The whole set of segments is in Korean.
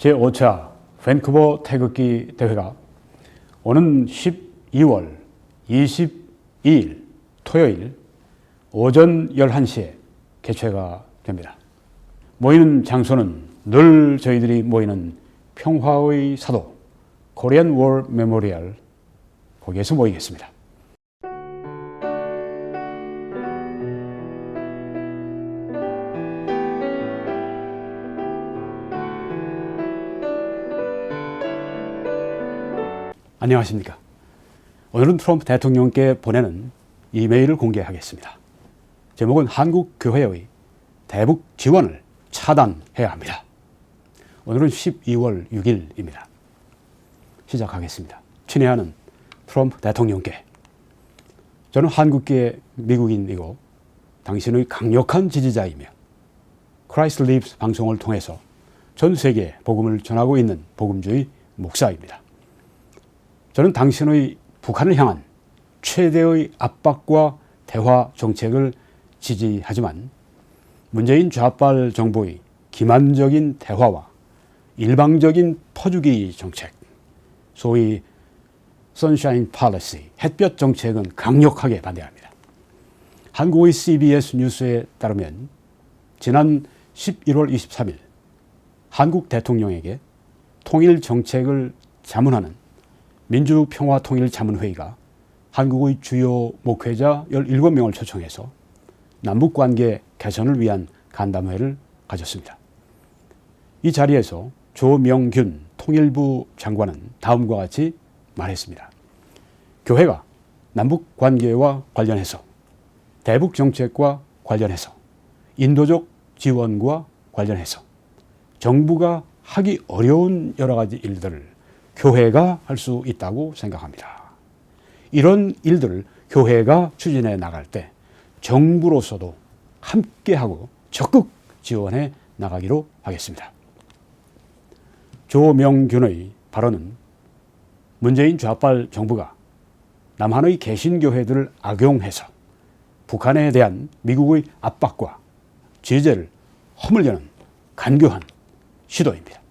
제5차 밴쿠버 태극기 대회가 오는 12월 22일 토요일 오전 11시에 개최가 됩니다. 모이는 장소는 늘 저희들이 모이는 평화의 사도 코리안 워 메모리얼, 거기에서 모이겠습니다. 안녕하십니까. 오늘은 트럼프 대통령께 보내는 이메일을 공개하겠습니다. 제목은 한국교회의 대북 지원을 차단해야 합니다. 오늘은 12월 6일입니다. 시작하겠습니다. 친애하는 트럼프 대통령께, 저는 한국계 미국인이고 당신의 강력한 지지자이며 크라이스트 리브스 방송을 통해서 전 세계에 복음을 전하고 있는 복음주의 목사입니다. 저는 당신의 북한을 향한 최대의 압박과 대화 정책을 지지하지만 문재인 좌빨 정부의 기만적인 대화와 일방적인 퍼주기 정책, 소위 선샤인 팔리시, 햇볕 정책은 강력하게 반대합니다. 한국의 CBS 뉴스에 따르면 지난 11월 23일 한국 대통령에게 통일 정책을 자문하는 민주평화통일자문회의가 한국의 주요 목회자 17명을 초청해서 남북관계 개선을 위한 간담회를 가졌습니다. 이 자리에서 조명균 통일부 장관은 다음과 같이 말했습니다. 교회가 남북관계와 관련해서, 대북정책과 관련해서, 인도적 지원과 관련해서 정부가 하기 어려운 여러 가지 일들을 교회가 할 수 있다고 생각합니다. 이런 일들을 교회가 추진해 나갈 때 정부로서도 함께하고 적극 지원해 나가기로 하겠습니다. 조명균의 발언은 문재인 좌빨 정부가 남한의 개신교회들을 악용해서 북한에 대한 미국의 압박과 제재를 허물려는 간교한 시도입니다.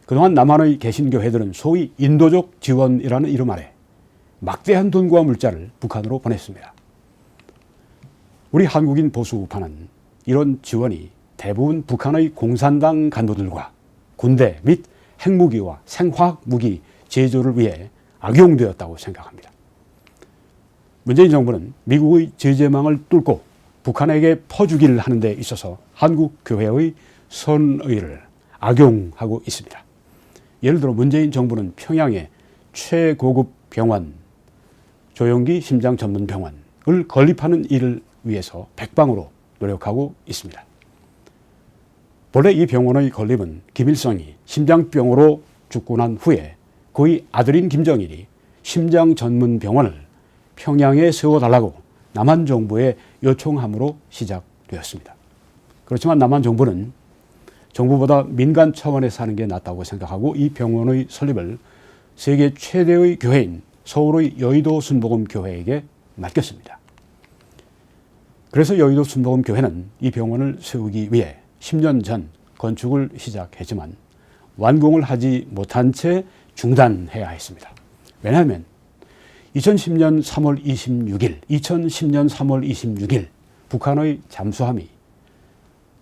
그동안 남한의 개신교회들은 소위 인도적 지원이라는 이름 아래 막대한 돈과 물자를 북한으로 보냈습니다. 우리 한국인 보수 우파는 이런 지원이 대부분 북한의 공산당 간부들과 군대 및 핵무기와 생화학 무기 제조를 위해 악용되었다고 생각합니다. 문재인 정부는 미국의 제재망을 뚫고 북한에게 퍼주기를 하는 데 있어서 한국 교회의 선의를 악용하고 있습니다. 예를 들어 문재인 정부는 평양에 최고급 병원, 조영기 심장전문병원을 건립하는 일을 위해서 백방으로 노력하고 있습니다. 본래 이 병원의 건립은 김일성이 심장병으로 죽고 난 후에 그의 아들인 김정일이 심장전문병원을 평양에 세워달라고 남한 정부에 요청함으로 시작되었습니다. 그렇지만 남한 정부는 정부보다 민간 차원에서 하는 게 낫다고 생각하고 이 병원의 설립을 세계 최대의 교회인 서울의 여의도 순복음교회에게 맡겼습니다. 그래서 여의도 순복음교회는 이 병원을 세우기 위해 10년 전 건축을 시작했지만 완공을 하지 못한 채 중단해야 했습니다. 왜냐하면 2010년 3월 26일 북한의 잠수함이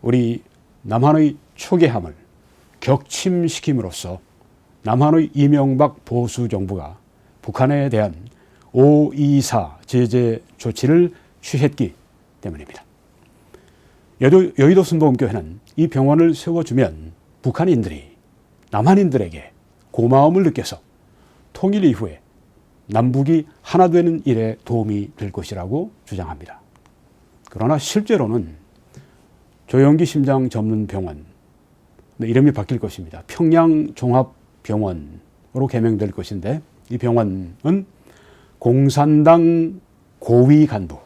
우리 남한의 초계함을 격침시킴으로써 남한의 이명박 보수 정부가 북한에 대한 524 제재 조치를 취했기 때문입니다. 여의도 순복음교회는 이 병원을 세워주면 북한인들이 남한인들에게 고마움을 느껴서 통일 이후에 남북이 하나 되는 일에 도움이 될 것이라고 주장합니다. 그러나 실제로는 조영기 심장전문병원, 이름이 바뀔 것입니다. 평양종합병원으로 개명될 것인데 이 병원은 공산당 고위 간부,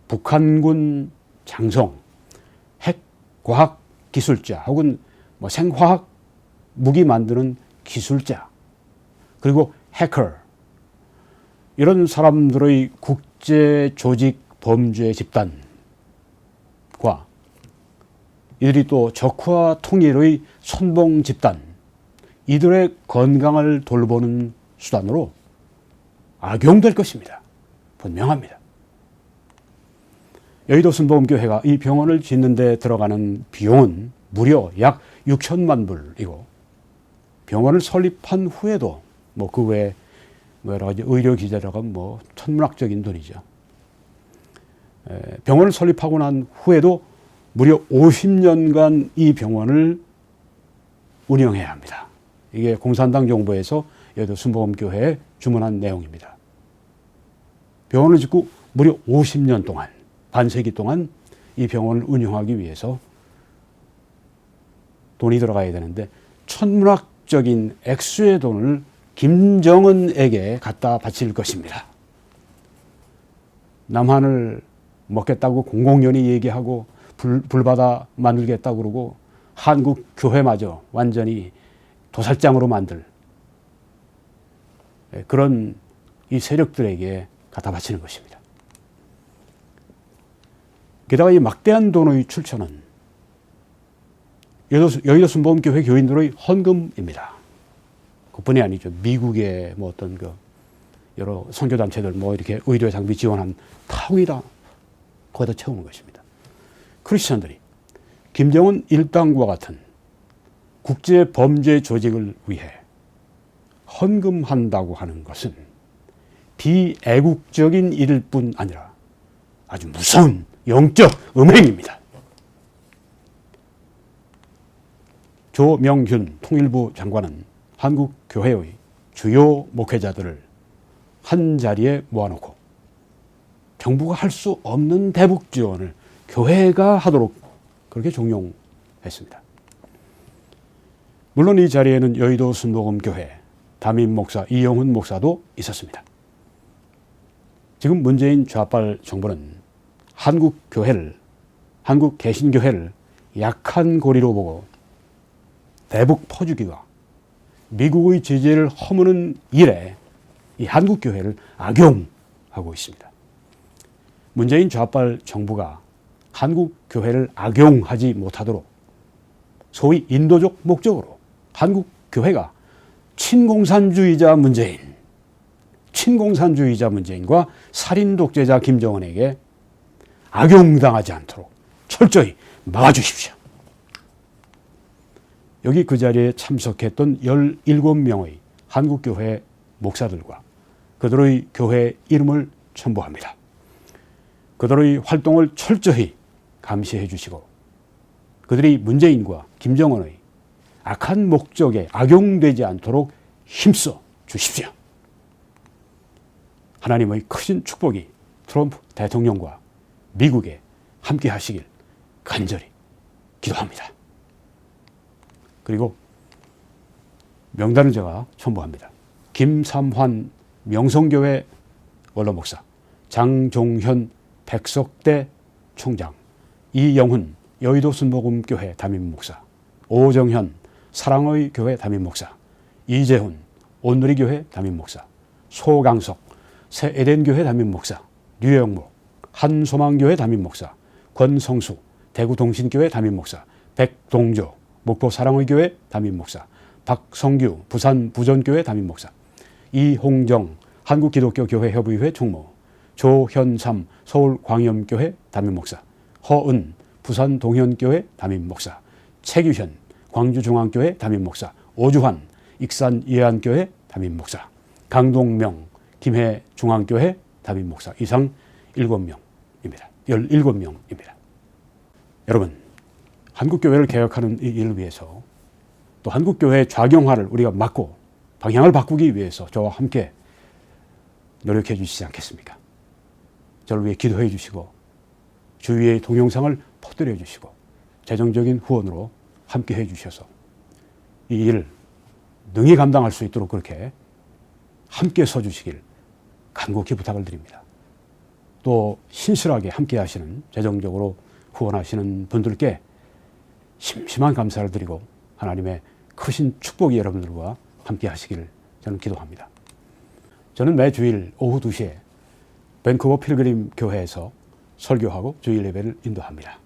북한군 장성, 핵과학 기술자 혹은 생화학 무기 만드는 기술자, 그리고 해커, 이런 사람들의 국제 조직 범죄 집단과 이들이 또 적화 통일의 선봉 집단, 이들의 건강을 돌보는 수단으로 악용될 것입니다. 분명합니다. 여의도 순복음교회가 이 병원을 짓는 데 들어가는 비용은 무려 약 6천만 불이고 병원을 설립한 후에도 그 외에 여러 가지 의료 기재라고 천문학적인 돈이죠. 병원을 설립하고 난 후에도 무려 50년간 이 병원을 운영해야 합니다. 이게 공산당 정부에서 여의도 순복음교회에 주문한 내용입니다. 병원을 짓고 무려 50년 동안, 반세기 동안 이 병원을 운영하기 위해서 돈이 들어가야 되는데 천문학적인 액수의 돈을 김정은에게 갖다 바칠 것입니다. 남한을 먹겠다고 공공연히 얘기하고 불바다 만들겠다고 그러고 한국 교회마저 완전히 도살장으로 만들 그런 이 세력들에게 갖다 바치는 것입니다. 게다가 이 막대한 돈의 출처는 여의도 순복음교회 교인들의 헌금입니다. 그뿐이 아니죠. 미국의 어떤 여러 선교단체들 이렇게 의료 장비 지원한 타국이다. 거기다 채우는 것입니다. 크리스천들이 김정은 일당과 같은 국제 범죄 조직을 위해 헌금한다고 하는 것은 비애국적인 일일 뿐 아니라 아주 무서운 영적 음행입니다. 조명균 통일부 장관은 한국 교회의 주요 목회자들을 한 자리에 모아놓고 정부가 할 수 없는 대북 지원을 교회가 하도록 그렇게 종용했습니다. 물론 이 자리에는 여의도 순복음교회 담임 목사 이영훈 목사도 있었습니다. 지금 문재인 좌빨 정부는 한국 개신교회를 약한 고리로 보고 대북 퍼주기와 미국의 제재를 허무는 일에 이 한국 교회를 악용하고 있습니다. 문재인 좌빨 정부가 한국 교회를 악용하지 못하도록 소위 인도적 목적으로 한국 교회가 친공산주의자 문재인과 살인 독재자 김정은에게 악용당하지 않도록 철저히 막아주십시오. 여기 그 자리에 참석했던 17명의 한국교회 목사들과 그들의 교회 이름을 첨부합니다. 그들의 활동을 철저히 감시해 주시고 그들이 문재인과 김정은의 악한 목적에 악용되지 않도록 힘써 주십시오. 하나님의 크신 축복이 트럼프 대통령과 미국에 함께 하시길 간절히 기도합니다. 그리고 명단을 제가 첨부합니다. 김삼환 명성교회 원로목사, 장종현 백석대 총장, 이영훈 여의도 순복음교회 담임목사, 오정현 사랑의 교회 담임목사, 이재훈 온누리교회 담임목사, 소강석 새에덴교회 담임목사, 류영목 한소망교회 담임목사, 권성수 대구동신교회 담임목사, 백동조 목포 사랑의 교회 담임목사, 박성규 부산 부전교회 담임목사, 이홍정 한국기독교교회협의회 총무, 조현삼 서울광염교회 담임목사, 허은 부산 동현교회 담임목사, 최규현 광주중앙교회 담임목사, 오주환 익산 예안교회 담임목사, 강동명 김해 중앙교회 담임목사 이상 17명입니다. 여러분, 한국교회를 개혁하는 이 일을 위해서 또 한국교회의 좌경화를 우리가 막고 방향을 바꾸기 위해서 저와 함께 노력해 주시지 않겠습니까? 저를 위해 기도해 주시고 주위의 동영상을 퍼뜨려 주시고 재정적인 후원으로 함께 해 주셔서 이 일을 능히 감당할 수 있도록 그렇게 함께 서 주시길 간곡히 부탁을 드립니다. 또 신실하게 함께 하시는 재정적으로 후원하시는 분들께 심심한 감사를 드리고 하나님의 크신 축복이 여러분들과 함께 하시기를 저는 기도합니다. 저는 매주일 오후 2시에 밴쿠버 필그림 교회에서 설교하고 주일 예배를 인도합니다.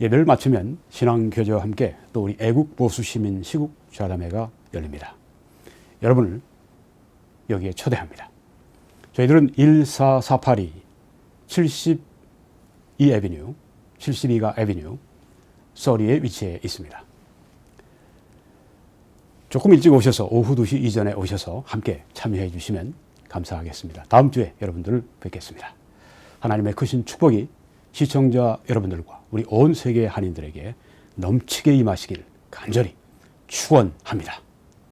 예배를 마치면 신앙교제와 함께 또 우리 애국 보수 시민 시국 좌담회가 열립니다. 여러분을 여기에 초대합니다. 저희들은 14482 72 애비뉴, 72가 애비뉴, 서리에 위치해 있습니다. 조금 일찍 오셔서 오후 2시 이전에 오셔서 함께 참여해 주시면 감사하겠습니다. 다음 주에 여러분들을 뵙겠습니다. 하나님의 크신 축복이 시청자 여러분들과 우리 온 세계 한인들에게 넘치게 임하시길 간절히 축원합니다.